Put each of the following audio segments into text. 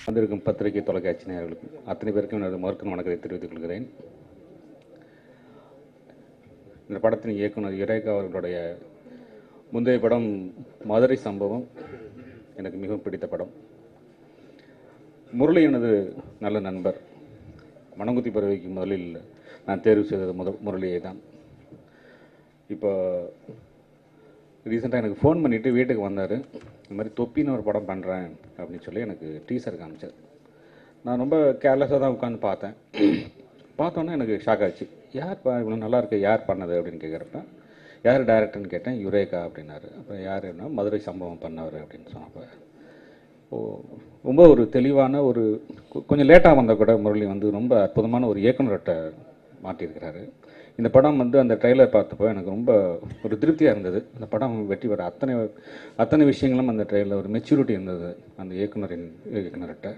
வந்திருக்கும் பத்திரிகை தொலைக்காட்சி நேயர்களுக்கும் அத்தனை பேருக்கும் எனது மறுக்கும் வணக்கத்தை தெரிவித்துக் கொள்கிறேன். இந்த படத்தின் இயக்குனர் யுரேகா அவர்களுடைய முந்தைய படம் மதுரை சம்பவம் எனக்கு மிகவும் பிடித்த படம். முரளி எனது நல்ல நண்பர். மணங்குத்தி பறவைக்கு முதலில் நான் தேர்வு செய்தது முரளியை தான். இப்போ ரீசெண்டாக எனக்கு ஃபோன் பண்ணிவிட்டு வீட்டுக்கு வந்தார். இந்த மாதிரி தொப்பின்னு ஒரு படம் பண்ணுறேன் அப்படின்னு சொல்லி எனக்கு டீசர் காமிச்சார். நான் ரொம்ப கேர்லெஸ்ஸாக தான் உட்காந்து பார்த்தேன். பார்த்தோன்னே எனக்கு ஷாக் ஆச்சு. யார் இவ்வளோ நல்லா இருக்கு, யார் பண்ணது அப்படின்னு கேட்குறப்ப யார் டைரக்டர்னு கேட்டேன். யுரேகா அப்படின்னாரு. அப்புறம் யாருன்னா மதுரை சம்பவம் பண்ணவர் அப்படின்னு சொன்னப்போ ரொம்ப ஒரு தெளிவான ஒரு கொஞ்சம் லேட்டாக வந்தால் கூட முரளி வந்து ரொம்ப அற்புதமான ஒரு இயக்குனர்கிட்ட மாட்டியிருக்கிறாரு. இந்த படம் வந்து அந்த ட்ரெய்லர் பார்த்தப்போ எனக்கு ரொம்ப ஒரு திருப்தியாக இருந்தது. அந்த படம் வெற்றி பெற அத்தனை விஷயங்களும் அந்த ட்ரெய்லர் ஒரு மெச்சூரிட்டி இருந்தது அந்த இயக்குனர்கிட்ட.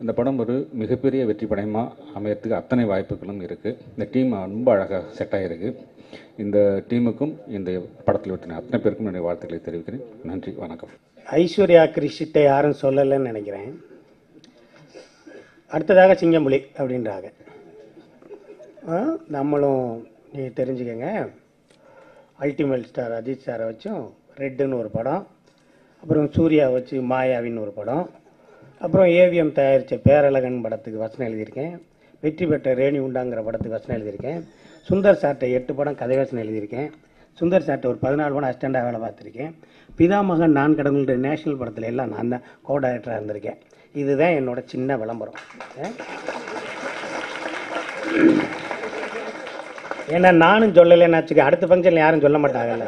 இந்த படம் ஒரு மிகப்பெரிய வெற்றி படமாக அமையறதுக்கு அத்தனை வாய்ப்புகளும் இருக்குது. இந்த டீம் ரொம்ப அழகாக செட் ஆகிருக்கு. இந்த டீமுக்கும் இந்த படத்தில் வெற்றின அத்தனை பேருக்கும் என்னுடைய வாழ்த்துக்களை தெரிவிக்கிறேன். நன்றி, வணக்கம். ஐஸ்வர்யா கிரிஷிட்டை யாரும் சொல்லலைன்னு நினைக்கிறேன். அடுத்ததாக சிங்கம்புலி அப்படின்றாங்க. நம்மளும் நீ தெரிஞ்சுக்கங்க, அல்டிமேட் ஸ்டார் அஜித் சாரை வச்சும் ரெட்டுன்னு ஒரு படம், அப்புறம் சூர்யா வச்சு மாயாவின்னு ஒரு படம், அப்புறம் ஏவிஎம் தயாரித்த பேரழகன் படத்துக்கு வசனம் எழுதியிருக்கேன். வெற்றி பெற்ற ரேணி உண்டாங்கிற படத்துக்கு வசனம் எழுதியிருக்கேன். சுந்தர் சார்ட்டை 8 படம் கதை வசனம் எழுதியிருக்கேன். சுந்தர் சார்ட்டை ஒரு 14 படம் அசிஸ்டண்டாக வேலை பார்த்துருக்கேன். பிதாமகன் நான் கடவுள்ன்ற நேஷனல் படத்தில் எல்லாம் நான் தான் கோ டைரக்டராக இருந்திருக்கேன். இதுதான் என்னோட சின்ன விளம்பரம். ஏன்னா நானும் சொல்லலைன்னு வச்சுக்க, அடுத்த ஃபங்க்ஷனில் யாரும் சொல்ல மாட்டாங்கல்ல,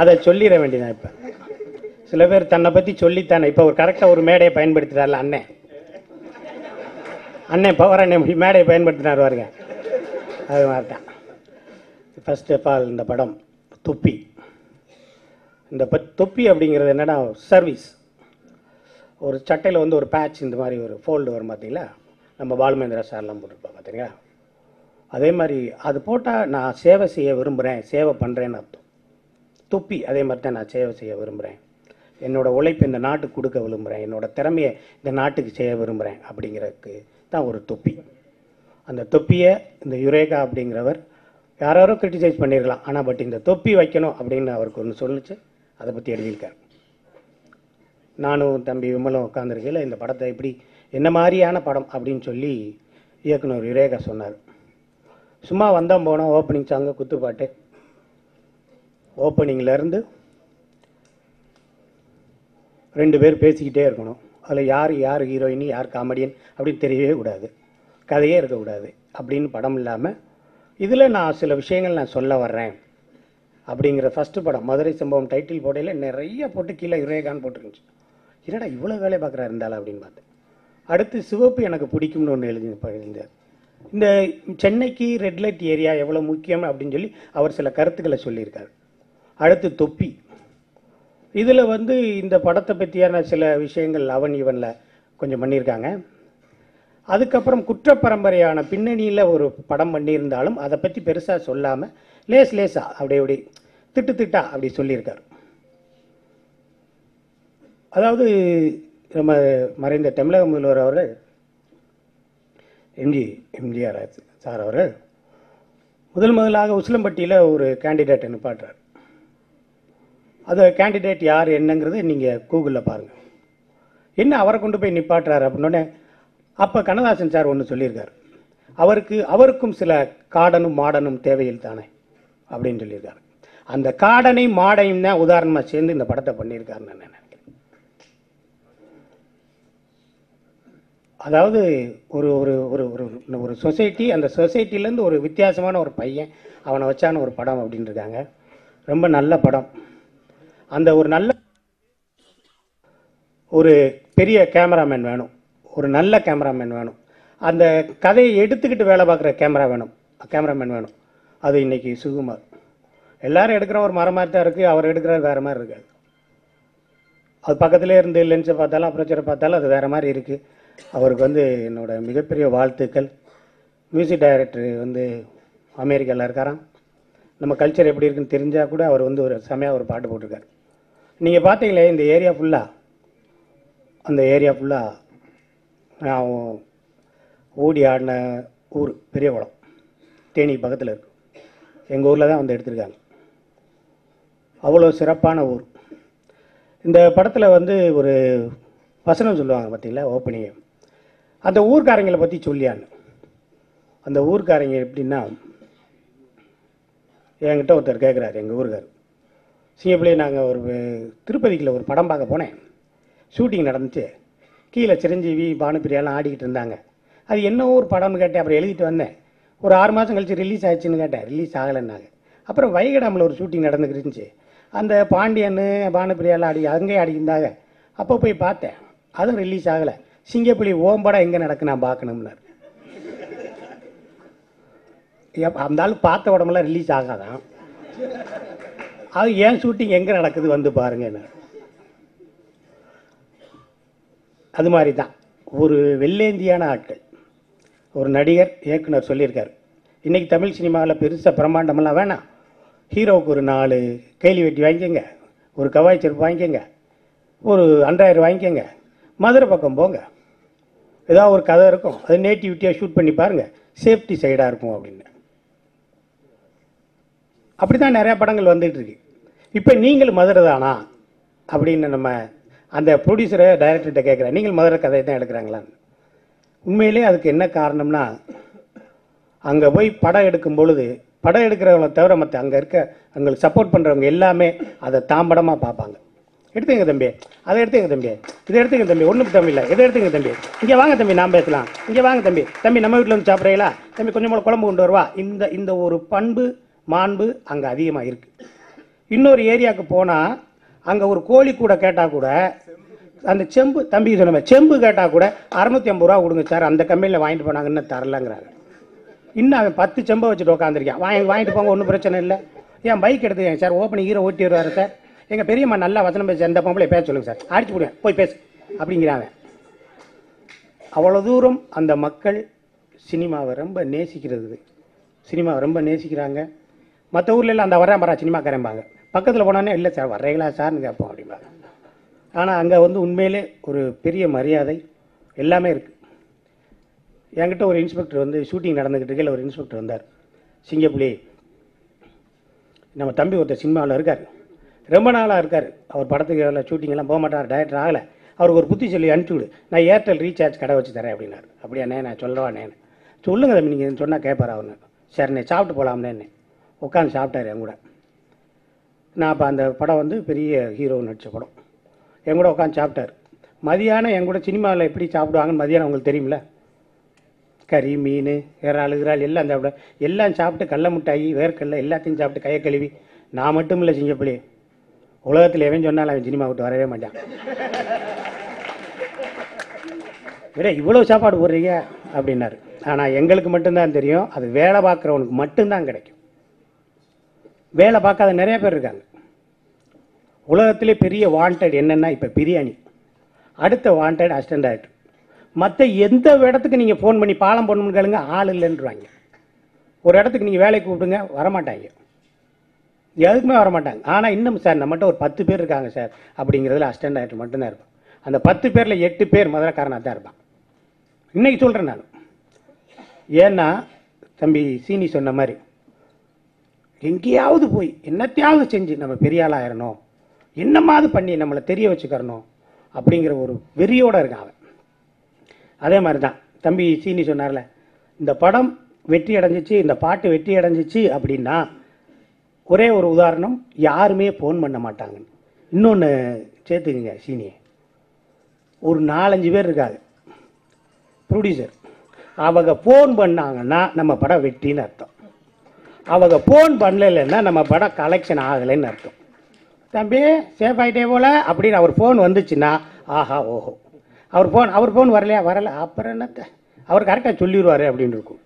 அதை சொல்லிட வேண்டியதான். இப்போ சில பேர் தன்னை பற்றி சொல்லித்தானே இப்போ ஒரு கரெக்டாக ஒரு மேடையை பயன்படுத்துகிறார்ல அண்ணன் பவர் அண்ணன் மேடையை பயன்படுத்தினார் பாருங்க, அது மாதிரி தான். ஃபர்ஸ்ட் ஆஃப் ஆல் இந்த படம் தொப்பி. இந்த தொப்பி அப்படிங்கிறது என்னன்னா சர்வீஸ். ஒரு சட்டையில் வந்து ஒரு பேட்ச் இந்த மாதிரி ஒரு ஃபோல்டு வரும் பார்த்தீங்களா, நம்ம பாலுமேந்திரா சார்லாம் போட்டிருப்போம் பார்த்தீங்களா, அதே மாதிரி அது போட்டால் நான் சேவை செய்ய விரும்புகிறேன், சேவை பண்ணுறேன்னு அர்த்தம். தொப்பி அதே மாதிரி தான், நான் சேவை செய்ய விரும்புகிறேன், என்னோடய உழைப்பு இந்த நாட்டுக்கு கொடுக்க விரும்புகிறேன், என்னோடய திறமையை இந்த நாட்டுக்கு செய்ய விரும்புகிறேன் அப்படிங்கிறதுக்கு தான் ஒரு தொப்பி. அந்த தொப்பியை இந்த யுரேகா அப்படிங்கிறவர் யாரோ கிரிட்டிசைஸ் பண்ணியிருக்கலாம், ஆனால் பட் இந்த தொப்பி வைக்கணும் அப்படின்னு அவருக்கு ஒன்று சொல்லிச்சு, அதை பற்றி எழுதியிருக்கார். நானும் தம்பி விமலும் உட்காந்துருக்கையில் இந்த படத்தை இப்படி என்ன மாதிரியான படம் அப்படின்னு சொல்லி இயக்குனர் யுரேகா சொன்னார். சும்மா வந்தோம் போனோம், ஓப்பனிங் சாங்கு குத்துப்பாட்டு, ஓப்பனிங்லேருந்து 2 பேர் பேசிக்கிட்டே இருக்கணும். அதில் யார் ஹீரோயினி யார் காமெடியன் அப்படின்னு தெரியவே கூடாது, கதையே இருக்கக்கூடாது அப்படின்னு படம் இல்லாமல் இதில் நான் சில விஷயங்கள் நான் சொல்ல வர்றேன் அப்படிங்கிற ஃபஸ்ட்டு படம். மதுரை சம்பவம் டைட்டில் போடையில் நிறைய போட்டு கீழே யுரேகான்னு போட்டுருந்துச்சு. என்னடா இவ்வளோ வேலை பார்க்குறா இருந்தாலும் அப்படின்னு பார்த்தேன். அடுத்து சிவப்பு எனக்கு பிடிக்கும்னு ஒன்று எழுதியிருந்தார். இந்த சென்னைக்கு ரெட் லைட் ஏரியா எவ்வளோ முக்கியம் அப்படின்னு சொல்லி அவர் சில கருத்துக்களை சொல்லியிருக்கார். அடுத்து தொப்பி. இதில் வந்து இந்த படத்தை பற்றியான சில விஷயங்கள் அவன் இவனில் கொஞ்சம் பண்ணியிருக்காங்க. அதுக்கப்புறம் குற்ற பரம்பரையான பின்னணியில் ஒரு படம் பண்ணியிருந்தாலும் அதை பற்றி பெருசாக சொல்லாமல் லேசாக அப்படி திட்டா அப்படி சொல்லியிருக்கார். அதாவது நம்ம மறைந்த தமிழக முதல்வர் அவர்கள் எம்ஜிஆர் சார் அவர்கள் முதலாக உசிலம்பட்டியில் ஒரு கேண்டிடேட்டை நிப்பாட்டுறார். அது கேண்டிடேட் யார் என்னங்கிறது நீங்கள் கூகுளில் பாருங்கள். என்ன அவரை கொண்டு போய் நிப்பாட்டுறாரு அப்படின்னோடனே அப்போ கண்ணதாசன் சார் ஒன்று சொல்லியிருக்கார், அவருக்கும் சில காடனும் மாடனும் தேவையில் தானே அப்படின்னு சொல்லியிருக்காரு. அந்த காடனை மாடையும் தான் உதாரணமாக சேர்ந்து இந்த படத்தை பண்ணியிருக்காருன்னு நான் நினைக்கிறேன். அதாவது ஒரு ஒரு ஒரு ஒரு சொசைட்டி, அந்த சொசைட்டிலேருந்து ஒரு வித்தியாசமான ஒரு பையன் அவனை வச்சான ஒரு படம் அப்படின்னு இருக்காங்க. ரொம்ப நல்ல படம். அந்த ஒரு நல்ல ஒரு பெரிய கேமராமேன் வேணும், ஒரு நல்ல கேமராமேன் வேணும், அந்த கதையை எடுத்துக்கிட்டு வேலை பார்க்குற கேமராமேன் வேணும். அது இன்னைக்கு சுகுமார். எல்லாரும் எடுக்கிற ஒரு மரம் மாதிரி தான் இருக்குது, அவர் எடுக்கிறது வேறு மாதிரி இருக்காது. அது பக்கத்துலேயே இருந்து லென்ஸை பார்த்தாலும் அப்ரோச்சரை பார்த்தாலும் அது வேறு மாதிரி இருக்குது. அவருக்கு வந்து என்னோட மிகப்பெரிய வாழ்த்துக்கள். மியூசிக் டைரக்டர் வந்து அமெரிக்காவில் இருக்காராம். நம்ம கல்ச்சர் எப்படி இருக்குன்னு தெரிஞ்சால் கூட அவர் வந்து ஒரு செமையாக ஒரு பாட்டு போட்டிருக்காரு. நீங்கள் பார்த்தீங்களே இந்த ஏரியா ஃபுல்லாக அந்த ஏரியா ஃபுல்லாக நான் ஓடி ஆடின ஊர் பெரியகுளம், தேனி பக்கத்தில் இருக்கு. எங்கள் ஊரில் தான் வந்து எடுத்திருக்காங்க. அவ்வளோ சிறப்பான ஊர். இந்த படத்தில் வந்து ஒரு வசனம் சொல்லுவாங்க பார்த்தீங்களா, ஓப்பனிங். அந்த ஊர்க்காரங்களை பற்றி சொல்லியான்னு. அந்த ஊர்க்காரங்க எப்படின்னா, என்கிட்ட ஒருத்தர் கேட்குறாரு, எங்கள் ஊருக்கார், சிங்கப்பிள்ளையே நாங்கள் ஒரு திருப்பதிக்குள்ள ஒரு படம் பார்க்க போனேன், ஷூட்டிங் நடந்துச்சு, கீழே சிரஞ்சீவி பானுப்பிரியாலாம் ஆடிக்கிட்டு இருந்தாங்க, அது என்ன ஒரு படம்னு கேட்டேன். அப்புறம் எழுதிட்டு வந்தேன். ஒரு 6 மாதம் கழிச்சு ரிலீஸ் ஆயிடுச்சுன்னு கேட்டேன். ரிலீஸ் ஆகலைன்னாங்க. அப்புறம் வைகடாமில் ஒரு ஷூட்டிங் நடந்துக்கிட்டு இருந்துச்சு, அந்த பாண்டியன் பானுப்பிரியாலாம் அங்கேயே ஆடிக்கிருந்தாங்க. அப்போ போய் பார்த்தேன், அதுவும் ரிலீஸ் ஆகலை. சிங்கப்புலி ஓம்படம் எங்கே நடக்கு நான் பார்க்கணும்னாரு. அந்த ஆள் பார்த்த உடம்பெல்லாம் ரிலீஸ் ஆகாதான், அது ஏன் ஷூட்டிங் எங்கே நடக்குது வந்து பாருங்க. அது மாதிரி தான் ஒரு வெள்ளேந்தியான ஆட்கள். ஒரு நடிகர் இயக்குனர் சொல்லியிருக்காரு, இன்றைக்கி தமிழ் சினிமாவில் பெருசாக பிரம்மாண்டமெல்லாம் வேணாம், ஹீரோவுக்கு ஒரு 4 கேலி வெட்டி வாங்கிக்கோங்க, ஒரு கவாய் செருப்பு வாங்கிக்கோங்க, ஒரு அண்டாயிரம் வாங்கிக்கோங்க, மதுரை பக்கம் போங்க, ஏதாவது ஒரு கதை இருக்கும், அது நேட்டிவிட்டியாக ஷூட் பண்ணி பாருங்கள், சேஃப்டி சைடாக இருக்கும் அப்படின்னு. அப்படி தான் நிறையா படங்கள் வந்துகிட்டு இருக்கு. இப்போ நீங்கள் மதுரை தானா அப்படின்னு நம்ம அந்த ப்ரொடியூசரை டைரக்டர்கிட்ட கேட்குறேன், நீங்கள் மதுரை கதையை தான் எடுக்கிறாங்களான்னு. உண்மையிலே அதுக்கு என்ன காரணம்னா, அங்கே போய் படம் எடுக்கும் பொழுது படம் எடுக்கிறவங்களை தவிர மற்ற அங்கே இருக்க அவங்களுக்கு சப்போர்ட் பண்ணுறவங்க எல்லாமே அதை தாம்படமாக பார்ப்பாங்க. எடுத்துங்க தம்பி, அதை எடுத்துங்க தம்பி, இதை எடுத்துங்க தம்பி, ஒன்றும் தம்பி இல்லை, இதை எடுத்துங்க தம்பி, இங்கே வாங்க தம்பி நாம் பேசலாம், இங்கே வாங்க தம்பி, தம்பி நம்ம வீட்டில் வந்து சாப்பிட்றீங்களா தம்பி, கொஞ்சம் போல குழம்பு கொண்டு வருவா. இந்த ஒரு பண்பு மாண்பு அங்கே அதிகமாக இருக்குது. இன்னொரு ஏரியாவுக்கு போனால் அங்கே ஒரு கோழி கூட கேட்டால் கூட அந்த செம்பு, தம்பி சொன்ன செம்பு கேட்டால் கூட 650 ரூபா கொடுங்க சார், அந்த கம்பெனியில் வாங்கிட்டு போனாங்க, இன்னும் தரலங்கிறாங்க. இன்னும் அவன் 10 செம்பை வச்சுட்டு உட்காந்துருக்கேன், வாங்கிட்டு போங்க, ஒன்றும் பிரச்சனை இல்லை. ஏன் பைக் எடுத்துக்கேன் சார், ஓப்பனிங் ஹீரோ ஓட்டி வருவார் சார், எங்கள் பெரியம்மா நல்லா வசனம் பேச, எந்த பொம்பளை பேச சொல்லுங்கள் சார், அடிச்சு விடுவேன் போய் பேசு அப்படிங்கிறாங்க. அவ்வளோ தூரம் அந்த மக்கள் சினிமாவை ரொம்ப நேசிக்கிறது, சினிமாவை ரொம்ப நேசிக்கிறாங்க. மற்ற ஊரில் எல்லாம் அந்த வரேன் வரா சினிமாக்காரம்பாங்க, பக்கத்தில் போனோன்னே இல்லை சார் வர்றீங்களா சார்னு கேட்போம் அப்படிம்பாங்க. ஆனால் அங்கே வந்து உண்மையிலே ஒரு பெரிய மரியாதை எல்லாமே இருக்குது. என்கிட்ட ஒரு இன்ஸ்பெக்டர் வந்து ஷூட்டிங் நடந்துக்கிட்டு இருக்கையில் ஒரு இன்ஸ்பெக்டர் வந்தார், சிங்கப்புலி நம்ம தம்பி ஒருத்தர் சினிமாவில் இருக்கார், ரொம்ப நாளாக இருக்கார், அவர் படத்துக்கு எவ்வளோ ஷூட்டிங்கெல்லாம் போக மாட்டார், டைரக்டர் ஆகலை, அவருக்கு ஒரு புத்தி சொல்லி அனுப்பிச்சி விடு, நான் ஏர்டெல் ரீசார்ஜ் கடை வச்சு தரேன் அப்படின்னாரு. அப்படியாண்ணே நான் சொல்லவாண்ணே, சொல்லுங்கள் தம்பி நீங்கள் சொன்னால் கேட்பார் அவனு. சரிண்ணே சாப்பிட்டு போகலாம்னே, உட்காந்து சாப்பிட்டாரு என் கூட. நான் அப்போ அந்த படம் வந்து பெரிய ஹீரோ நடித்த படம், என் கூட உட்காந்து சாப்பிட்டார். மதியானம் என் கூட சினிமாவில் எப்படி சாப்பிடுவாங்கன்னு மதியானம் உங்களுக்கு தெரியுமில்ல, கறி மீன் இறால் எல்லாம் சாப்பிட, எல்லாம் சாப்பிட்டு கடல மிட்டாயி வேர்க்கடலை எல்லாத்தையும் சாப்பிட்டு கையை கழுவி, நான் மட்டும் இல்லை சிங்கப்புலி, உலகத்தில் எவன் சொன்னாலும் அவன் சினிமா விட்டு வரவே மாட்டான். விட இவ்வளோ சாப்பாடு போடுறீங்க அப்படின்னாரு. ஆனால் எங்களுக்கு மட்டும்தான் தெரியும், அது வேலை பார்க்குறவனுக்கு மட்டும்தான் கிடைக்கும். வேலை பார்க்காத நிறைய பேர் இருக்காங்க. உலகத்திலே பெரிய வாண்டட் என்னென்னா இப்போ பிரியாணி, அடுத்த வாண்டட் அசிஸ்டன்ட் டைரக்டர். மற்ற எந்த இடத்துக்கு நீங்கள் ஃபோன் பண்ணி பாலம் பண்ணணும்னு கேளுங்க, ஆள் இல்லைன்றாங்க. ஒரு இடத்துக்கு நீங்கள் வேலைக்கு கூப்பிடுங்க, வரமாட்டாங்க, எதுக்குமே வரமாட்டாங்க. ஆனால் இன்னும் சார் நம்மகிட்ட ஒரு 10 பேர் இருக்காங்க சார் அப்படிங்கிறதுல அசிஸ்டன்ட் டைரக்டர் மட்டும்தான் இருப்பான். அந்த 10 பேரில் 8 பேர் மதுரைக்காரனாக தான் இருப்பான். இன்றைக்கி சொல்கிறேன் நான். ஏன்னா தம்பி சீனி சொன்ன மாதிரி எங்கேயாவது போய் என்னத்தையாவது செஞ்சு நம்ம பெரிய ஆளாயிரணும், என்னமாவது பண்ணி நம்மளை தெரிய வச்சுக்கிறணும் அப்படிங்கிற ஒரு வெறியோடு இருக்கான் அவன். அதே மாதிரி தான் தம்பி சீனி சொன்னார்ல, இந்த படம் வெற்றி அடைஞ்சிச்சு, இந்த பாட்டு வெற்றி அடைஞ்சிச்சு அப்படின்னா ஒரே ஒரு உதாரணம், யாருமே ஃபோன் பண்ண மாட்டாங்க. இன்னொன்று சேர்த்துக்குங்க சீனியை, ஒரு 4-5 பேர் இருக்காங்க ப்ரொடியூசர், அவங்க ஃபோன் பண்ணாங்கன்னா நம்ம படம் வெற்றின்னு அர்த்தம், அவங்க ஃபோன் பண்ணலைன்னா நம்ம படம் கலெக்ஷன் ஆகலைன்னு அர்த்தம். தம்பி சேஃப் ஆகிட்டே போல் அப்படின்னு அவர் ஃபோன் வந்துச்சுன்னா ஆஹா ஓஹோ, அவர் ஃபோன் வரல அப்புறம் என்னத்த, அவர் கரெக்டாக சொல்லிடுவார் அப்படின்னு இருக்கும்.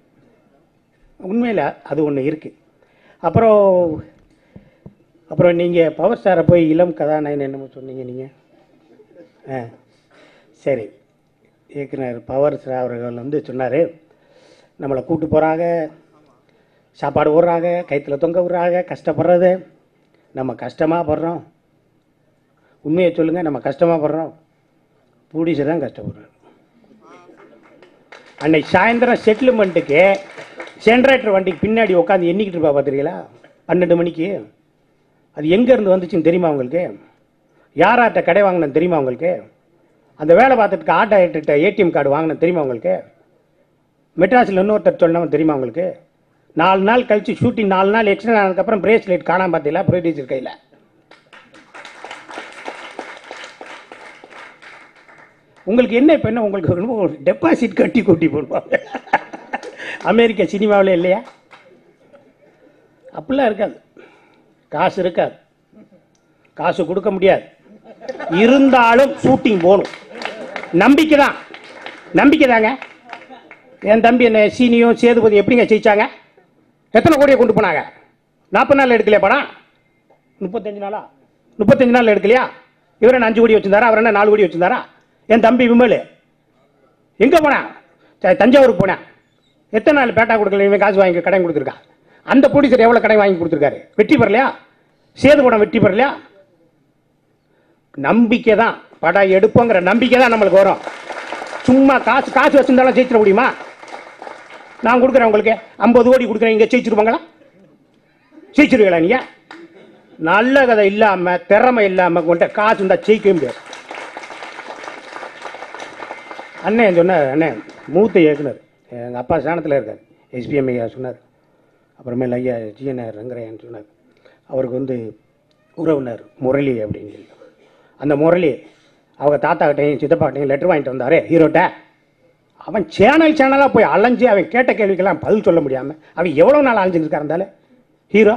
உண்மையில் அது ஒன்று இருக்குது. அப்புறம் நீங்கள் பவர் ஸ்டாரை போய் இளம் கதாநாயகன் என்னமோ சொன்னீங்க நீங்கள், சரி, இயக்குனர் பவர் ஸ்டார் அவர்கள் வந்து சொன்னார், நம்மளை கூப்பிட்டு போகிறாங்க, சாப்பாடு போடுறாங்க, கைத்தில் தொங்க விடுறாங்க, கஷ்டப்படுறது, நம்ம கஷ்டமாக படுறோம். உண்மையை சொல்லுங்கள், நம்ம கஷ்டமாக படுறோம். ப்ரொடியூசர் தான் கஷ்டப்படுறாரு. அன்னைக்கு சாயந்தரம் செட்டில்மெண்ட்டுக்கு ஜென்ரேட்டர் வண்டிக்கு பின்னாடி உட்காந்து எண்ணிக்கிட்டு இருப்பா பார்த்துருக்கீங்களா? 12 மணிக்கு. அது எங்கேருந்து வந்துச்சுன்னு தெரியுமா உங்களுக்கு? யார்கிட்ட கடை வாங்கினது தெரியுமா உங்களுக்கு? அந்த வேலை பார்த்துட்டு ஆட்டோ ஏடிஎம் கார்டு வாங்கினது தெரியுமா உங்களுக்கு? மெட்ராஸில் இன்னொருத்தர் சொன்னவன் தெரியுமா உங்களுக்கு? 4 நாள் கழிச்சு ஷூட்டிங் 4 நாள் எக்ஸ்ட்ரா ஆனதுக்கப்புறம் பிரேஸ்லெட் காணாம பார்த்தீங்களா ப்ரொடியூசர் கையில்? உங்களுக்கு என்ன இப்போ என்ன உங்களுக்கு டெபாசிட் கட்டி கூட்டி போடுவாங்க. அமெரிக்க சினிமாவில் இல்லையா? அப்படிலாம் இருக்காது. காசு இருக்காது, காசு கொடுக்க முடியாது. இருந்தாலும் ஷூட்டிங் போகணும். நம்பிக்கை தான், நம்பிக்கை தாங்க. என் தம்பி என்ன சீனியும் சேதுபதி எப்படிங்க ஜெயிச்சாங்க? எத்தனை கோடியை கொண்டு போனாங்க? 40 நாள் எடுக்கலையா படம்? 35 நாளா? 35 நாள் எடுக்கலையா? இவர் என்ன 5 கோடி வச்சிருந்தாரா? அவர் என்ன 4 கோடி வச்சிருந்தாரா? என் தம்பி விமல் எங்கே போனேன்? தஞ்சாவூருக்கு போனேன். எத்தனை நாள் பேட்டா கொடுக்கல? இவன் காசு வாங்கி கடன் கொடுத்துருக்கான். அந்த ப்ரொடியூசர் எவ்வளோ கடன் வாங்கி கொடுத்துருக்காரு? வெற்றி பெறலையா? சேது படம் வெற்றி பெறலையா? நம்பிக்கை தான். படம் எடுப்போங்கிற நம்பிக்கை தான் நம்மளுக்கு வரும். சும்மா காசு வச்சிருந்தாலும் ஜெயிச்சிட முடியுமா? நான் கொடுக்குறேன் உங்களுக்கு 50 கோடி கொடுக்குறேன், இங்கே ஜெயிச்சிருப்பாங்களா? ஜெயிச்சிருவீங்களா? நீங்க நல்ல கதை இல்லாம திறமை இல்லாம கொண்ட காசு இருந்தால் ஜெயிக்கவே முடியாது. அண்ணன் சொன்னார், அண்ணன் மூத்த இயக்குனர் எங்கள் அப்பா ஸ்தானத்தில் இருக்கார், எஸ்பிஎம் ஐயா சொன்னார். அப்புறமேல ஐயா ஜிஎன்ஆர் ரங்கரையான்னு சொன்னார். அவருக்கு வந்து உறவினர் முரளி அப்படின்னு சொல்லி, அந்த முரளி அவங்க தாத்தாக்கிட்டையும் சித்தப்பாக்கிட்டையும் லெட்டர் வாங்கிட்டு வந்தார் ஹீரோட்ட. அவன் சேனலாக போய் அலைஞ்சு அவன் கேட்ட கேள்விக்கெல்லாம் பதில் சொல்ல முடியாமல் அவன் எவ்வளோ நாள் அலைஞ்சிருக்காரு இருந்தாலும் ஹீரோ.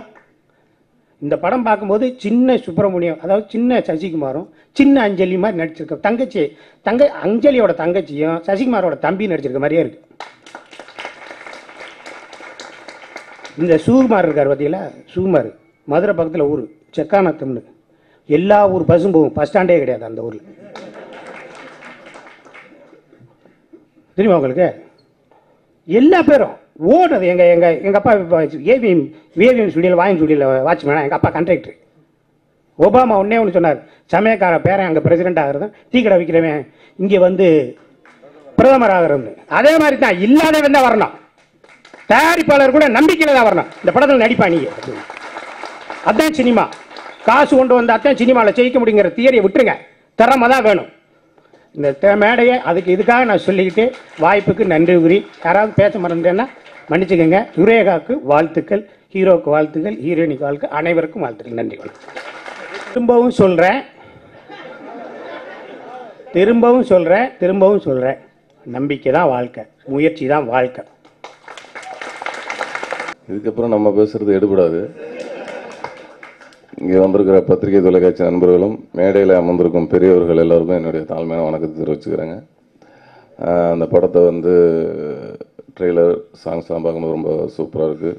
இந்த படம் பார்க்கும்போது சின்ன சுப்பிரமணியம், அதாவது சின்ன சசிகுமாரும் சின்ன அஞ்சலி மாதிரி நடிச்சிருக்க. அஞ்சலியோட தங்கச்சியும் சசிகுமாரோட தம்பி நடிச்சிருக்க மாதிரியே இருக்கு. இந்த சுகுமார் இருக்கார் பார்த்தீங்களா? சுகுமார் மதுரை பக்கத்தில் ஊர் செக்கானத்தம்னு. எல்லா ஊர் பஸ்ஸும் போகும், பஸ் ஸ்டாண்டே கிடையாது அந்த ஊரில். தெரியுமா உங்களுக்கு? எல்லா பேரும் ஓடுறது. எங்கள் அப்பா ஏவிஎம் ஸ்டுடியோவில் வாயின் ஸ்டுடியோவில் வாட்ச்மேனா, எங்கள் அப்பா கண்ட்ராக்டர். ஒபாமா ஒன்று சொன்னார், சமயக்கார பேரன் அங்கே பிரசிடென்ட் ஆகிறது, டீ கடை விற்கிறவன் இங்கே வந்து பிரதமர் ஆகிறது. அதே மாதிரி தான் இல்லாதவன் தான் வரணும். தயாரிப்பாளர் கூட நம்பிக்கையில் தான் வரணும். இந்த படத்தில் நடிப்பா நீங்க, அதான் சினிமா. காசு கொண்டு வந்து அதான் சினிமாவில் ஜெயிக்க முடியுங்கிற தியரியை விட்டுருங்க. திறமை தான் வேணும். இந்த மேடையை இதுக்காக நான் சொல்லிக்கிட்டு வாய்ப்புக்கு நன்றி கூறி, யாராவது பேச மறந்துட்டேன்னா மன்னிச்சுக்கோங்க. யுரேகாவுக்கு வாழ்த்துக்கள், ஹீரோக்கு வாழ்த்துக்கள், ஹீரோயினுக்கு வாழ்த்துக்கள், அனைவருக்கும் வாழ்த்துக்கள். நன்றி. திரும்பவும் சொல்கிறேன், நம்பிக்கை தான் வாழ்க்கை, முயற்சி தான் வாழ்க்கை. இதுக்கப்புறம் நம்ம பேசுறது எடுபடாது. இங்கே வந்திருக்கிற பத்திரிகை தொலைக்காட்சி நண்பர்களும் மேடையில் அமர்ந்திருக்கும் பெரியவர்கள் எல்லாருக்கும் என்னுடைய தாழ்மையான வணக்கத்தை தெரிவிச்சுக்கிறேங்க. அந்த படத்தை வந்து ட்ரெய்லர் சாங்ஸ்லாம் பார்க்கும்போது ரொம்ப சூப்பராக இருக்குது.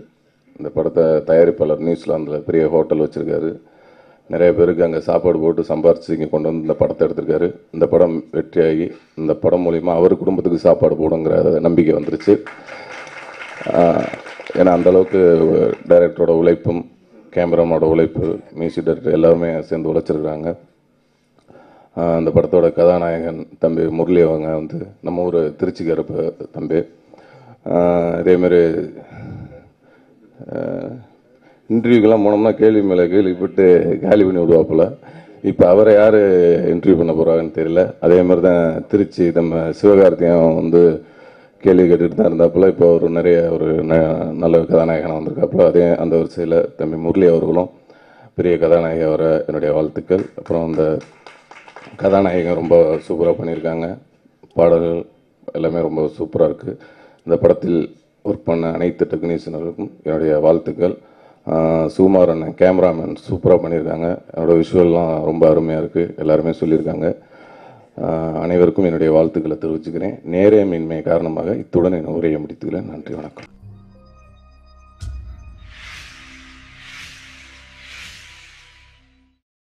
இந்த படத்தை தயாரிப்பாளர் நியூசிலாந்தில் பெரிய ஹோட்டல் வச்சுருக்காரு. நிறைய பேருக்கு அங்கே சாப்பாடு போட்டு சம்பாரிச்சு இங்கே கொண்டு வந்து இந்த படத்தை எடுத்திருக்காரு. இந்த படம் வெற்றியாகி இந்த படம் மூலிமா அவர் குடும்பத்துக்கு சாப்பாடு போடுங்கிற நம்பிக்கை வந்துருச்சு. ஏன்னா அந்தளவுக்கு டைரக்டரோட உழைப்பும் கேமராமோட உழைப்பு, மியூசிக் டைரக்டர் எல்லாருமே சேர்ந்து உழைச்சிருக்காங்க. அந்த படத்தோட கதாநாயகன் தம்பி முரளி அவங்க வந்து நம்ம ஊர் திருச்சிக்காரப்ப தம்பி. இதேமாரி இன்டர்வியூக்கெல்லாம் போனோம்னா கேள்வி மேலே கேள்விப்பட்டு காலி பண்ணி விடுவாப்புல. இப்போ அவரை யார் இன்டர்வியூ பண்ண போகிறாங்கன்னு தெரியல. அதேமாதிரி தான் திருச்சி நம்ம சிவகார்த்தியம் வந்து கேள்வி கேட்டுட்டு தான் இருந்தாப்புல. இப்போ ஒரு நிறைய நல்ல கதாநாயகனாக வந்திருக்காப்புல. அதே அந்த வரிசையில் தம்பி முரளி அவர்களும் பெரிய கதாநாயகி வர என்னுடைய வாழ்த்துக்கள். அப்புறம் அந்த கதாநாயகன் ரொம்ப சூப்பராக பண்ணியிருக்காங்க. பாடல்கள் எல்லாமே ரொம்ப சூப்பராக இருக்குது. இந்த படத்தில் ஒர்க் பண்ண அனைத்து டெக்னீஷியனருக்கும் என்னுடைய வாழ்த்துக்கள். சுகுமார் அண்ணன் கேமராமேன் சூப்பராக பண்ணியிருக்காங்க. என்னோடய விஷுவல்லாம் ரொம்ப அருமையாக இருக்குது, எல்லாருமே சொல்லியிருக்காங்க. அனைவருக்கும் என்னுடைய வாழ்த்துக்களை தெரிவிச்சுக்கிறேன். நேரமின்மை காரணமாக இத்துடன் என் உரையை முடித்துக்கிறேன். நன்றி, வணக்கம்.